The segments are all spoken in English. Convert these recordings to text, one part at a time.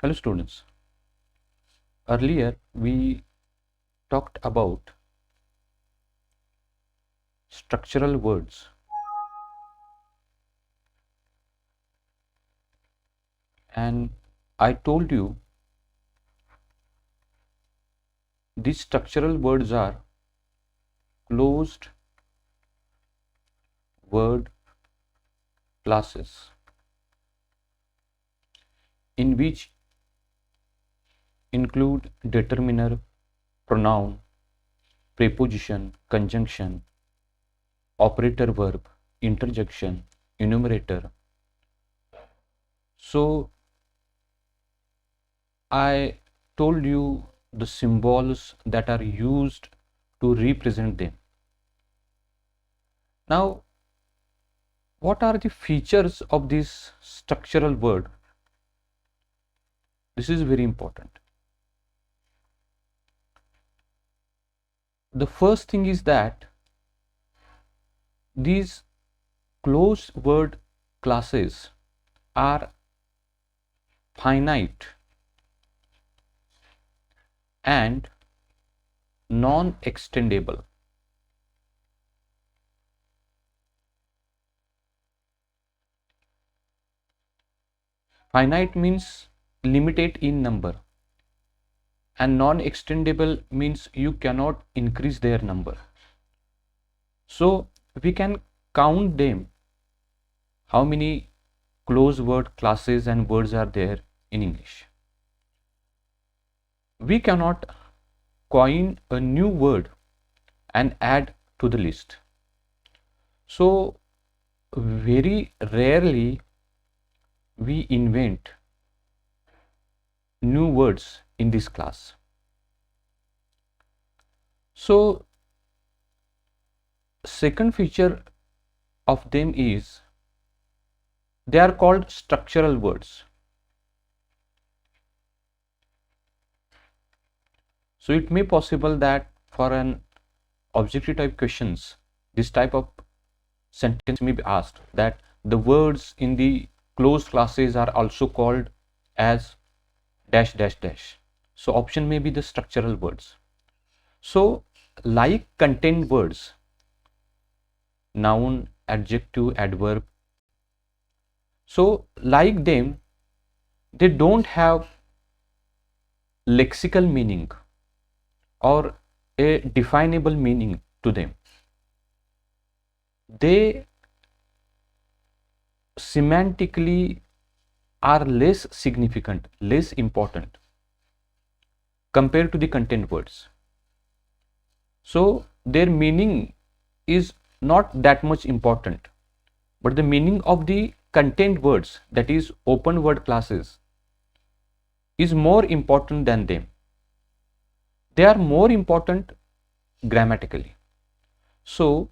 Hello students, earlier we talked about structural words and I told you these structural words are closed word classes in which include determiner, pronoun, preposition, conjunction, operator verb, interjection, enumerator. So I told you the symbols that are used to represent them. Now, what are the features of this structural word? This is very important. The first thing is that these closed word classes are finite and non-extendable. Finite means limited in number and non-extendable means you cannot increase their number. So we can count them, how many closed word classes and words are there in English. We cannot coin a new word and add to the list. So very rarely we invent new words in this class. So second feature of them is they are called structural words. So it may possible that for an objective type questions, this type of sentence may be asked that the words in the closed classes are also called as dash dash dash. So option may be the structural words. So like content words, noun, adjective, adverb. So like them, they don't have lexical meaning or a definable meaning to them. They semantically are less significant, less important compared to the content words. So their meaning is not that much important, but the meaning of the content words, that is open word classes, is more important than them. They are more important grammatically. So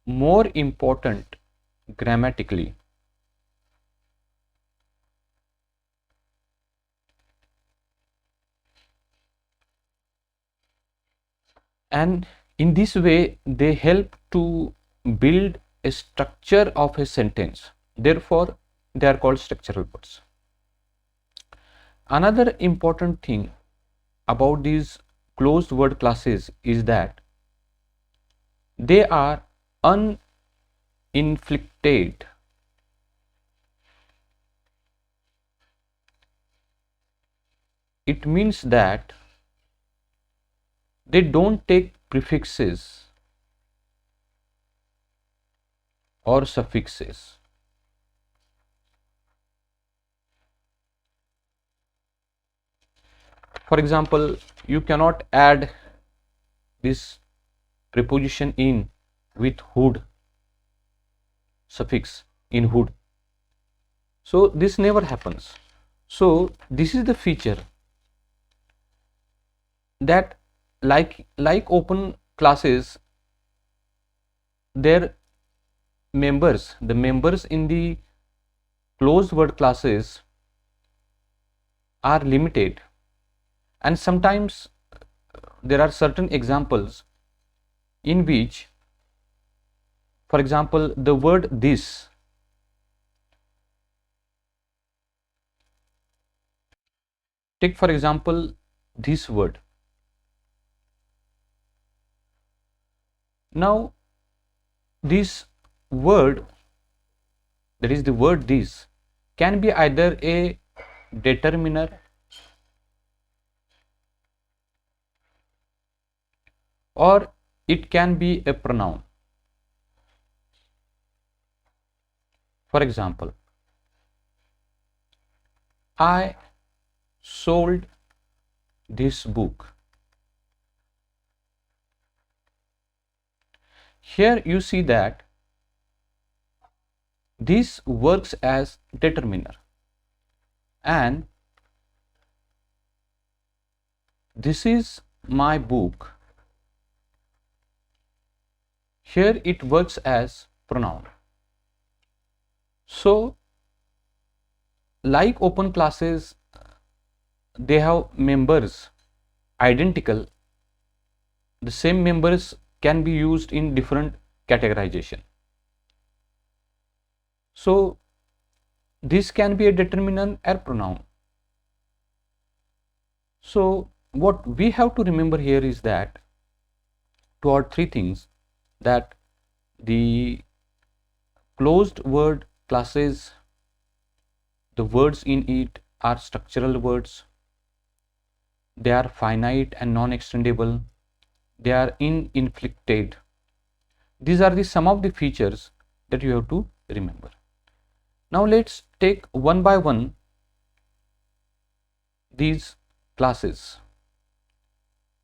more important grammatically. And in this way, they help to build a structure of a sentence. Therefore, they are called structural words. Another important thing about these closed word classes is that they are uninflected. It means that they don't take prefixes or suffixes. For example, you cannot add this preposition in with hood suffix in hood. So this never happens. So this is the feature that like open classes, their members, the members in the closed word classes are limited, and sometimes there are certain examples in which, for example, the word this Take for example this word. Now this word, that is the word this, can be either a determiner or it can be a pronoun. For example, I sold this book. Here you see that this works as determiner, and this is my book. Here it works as pronoun. So like open classes, they have members identical. The same members can be used in different categorization. So this can be a determinant or pronoun. So what we have to remember here is that two or three things, that the closed word classes, the words in it are structural words, they are finite and non-extendable, they are inflected. These are the some of the features that you have to remember. Now let's take one by one these classes.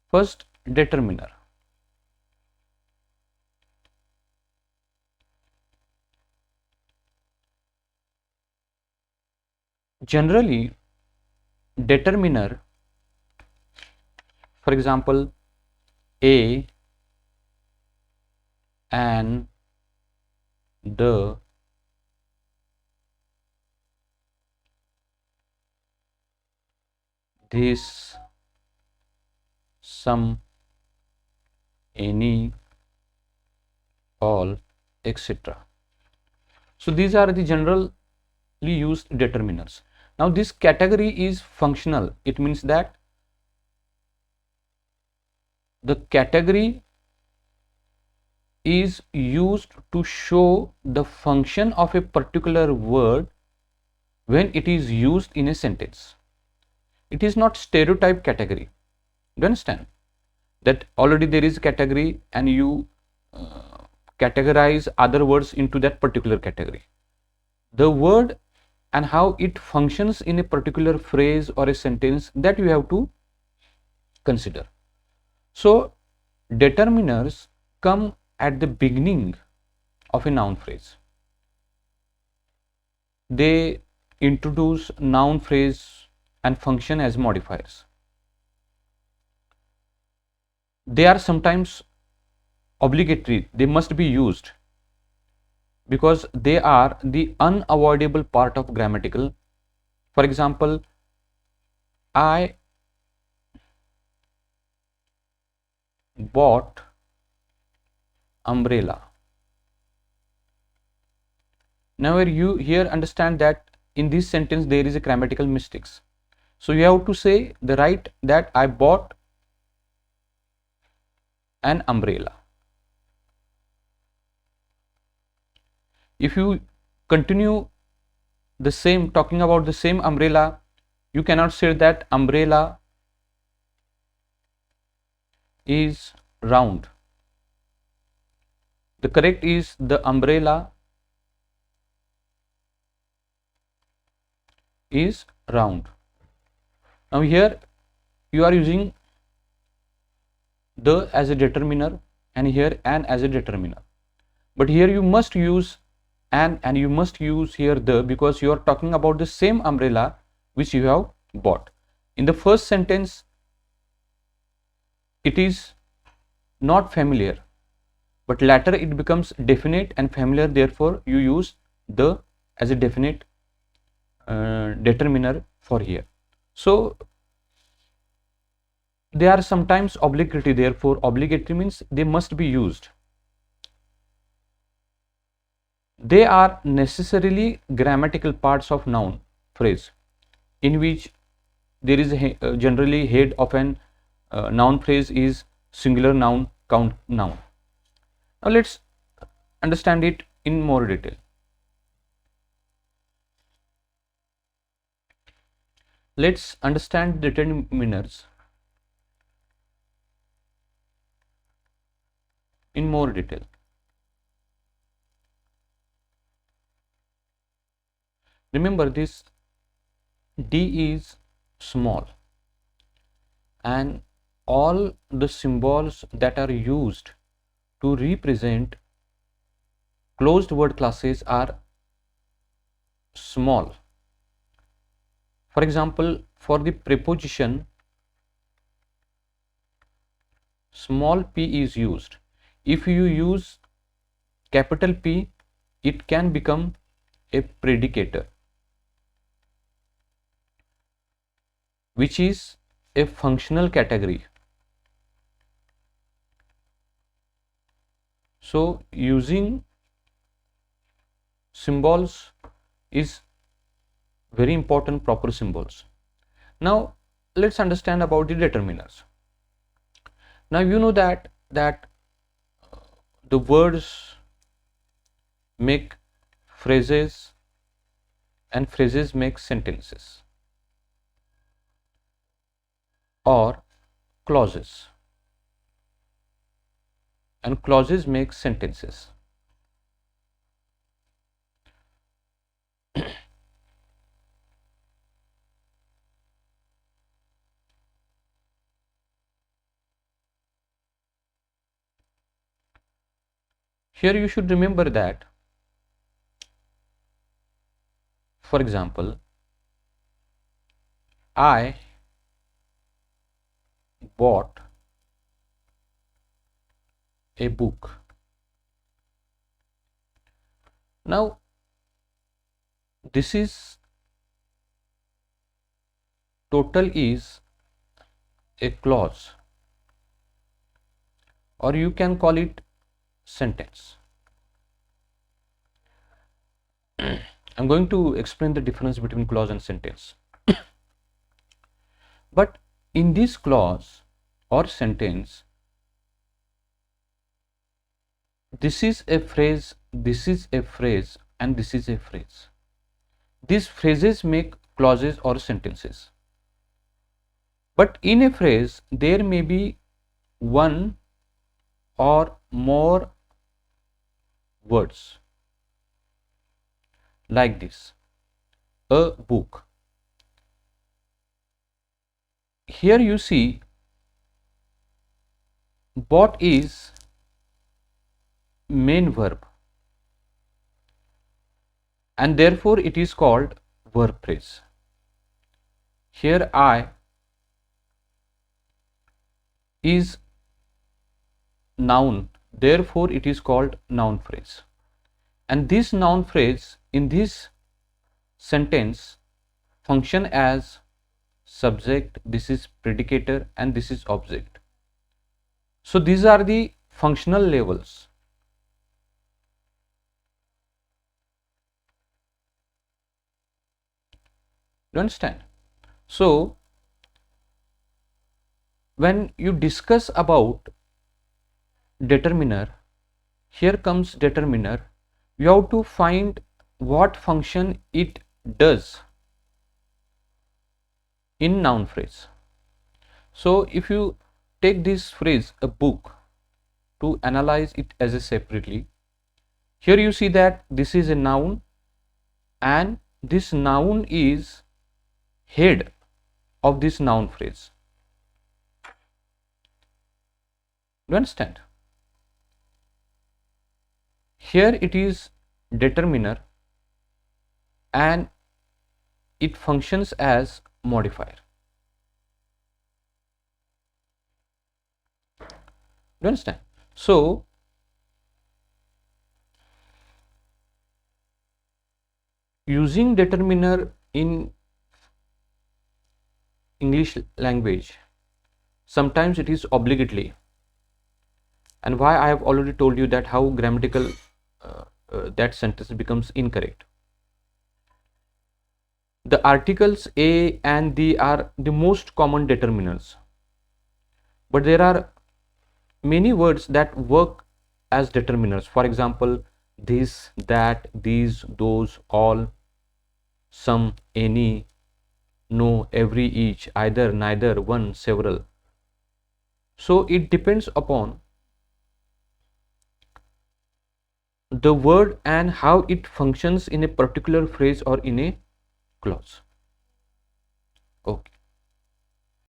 First, determiner. Generally, determiner, for example, a and the, this, some, any, all, etc. So these are the generally used determiners. Now this category is functional. It means that the category is used to show the function of a particular word when it is used in a sentence. It is not stereotype category. Do you understand that already there is a category and you categorize other words into that particular category? The word and how it functions in a particular phrase or a sentence, that you have to consider. So determiners come at the beginning of a noun phrase. They introduce noun phrase and function as modifiers. They are sometimes obligatory, they must be used because they are the unavoidable part of grammatical. For example, I bought umbrella. Now you here understand that in this sentence there is a grammatical mistakes. So you have to say the right that I bought an umbrella. If you continue the same, talking about the same umbrella, you cannot say that umbrella is round. The correct is the umbrella is round. Now here you are using the as a determiner and here an as a determiner, but here you must use an and you must use here the, because you are talking about the same umbrella which you have bought. In the first sentence it is not familiar, but later it becomes definite and familiar, therefore you use the as a definite determiner for here. So they are sometimes obligatory, therefore obligatory means they must be used. They are necessarily grammatical parts of noun phrase in which there is generally head of an noun phrase is singular noun, count noun. Now let's understand it in more detail. Let's understand determiners in more detail. Remember, this D is small, and all the symbols that are used to represent closed word classes are small. For example, for the preposition, small p is used. If you use capital P, it can become a predicator, which is a functional category. So using symbols is very important, proper symbols. Now let's understand about the determiners. Now you know that the words make phrases and phrases make sentences or clauses, and clauses make sentences. Here you should remember that, for example, I bought a book. Now this is total is a clause, or you can call it sentence. I'm going to explain the difference between clause and sentence. But in this clause or sentence, this is a phrase, this is a phrase, and this is a phrase. These phrases make clauses or sentences. But in a phrase, there may be one or more words, like this: a book. Here you see, bought is main verb, and therefore it is called verb phrase. Here I is noun, therefore it is called noun phrase. And this noun phrase in this sentence function as subject, this is predicator, and this is object. So these are the functional levels. You understand? So when you discuss about determiner, here comes determiner, you have to find what function it does in noun phrase. So if you take this phrase, a book, to analyze it as a separately, here you see that this is a noun, and this noun is head of this noun phrase. You understand? Here it is determiner, and it functions as modifier. You understand? So using determiner in English language, sometimes it is obligatory, and why I have already told you that how grammatical that sentence becomes incorrect. The articles a and the are the most common determiners, but there are many words that work as determiners. For example, this, that, these, those, all, some, any, no, every, each, either, neither, one, several. So it depends upon the word and how it functions in a particular phrase or in a clause. Okay.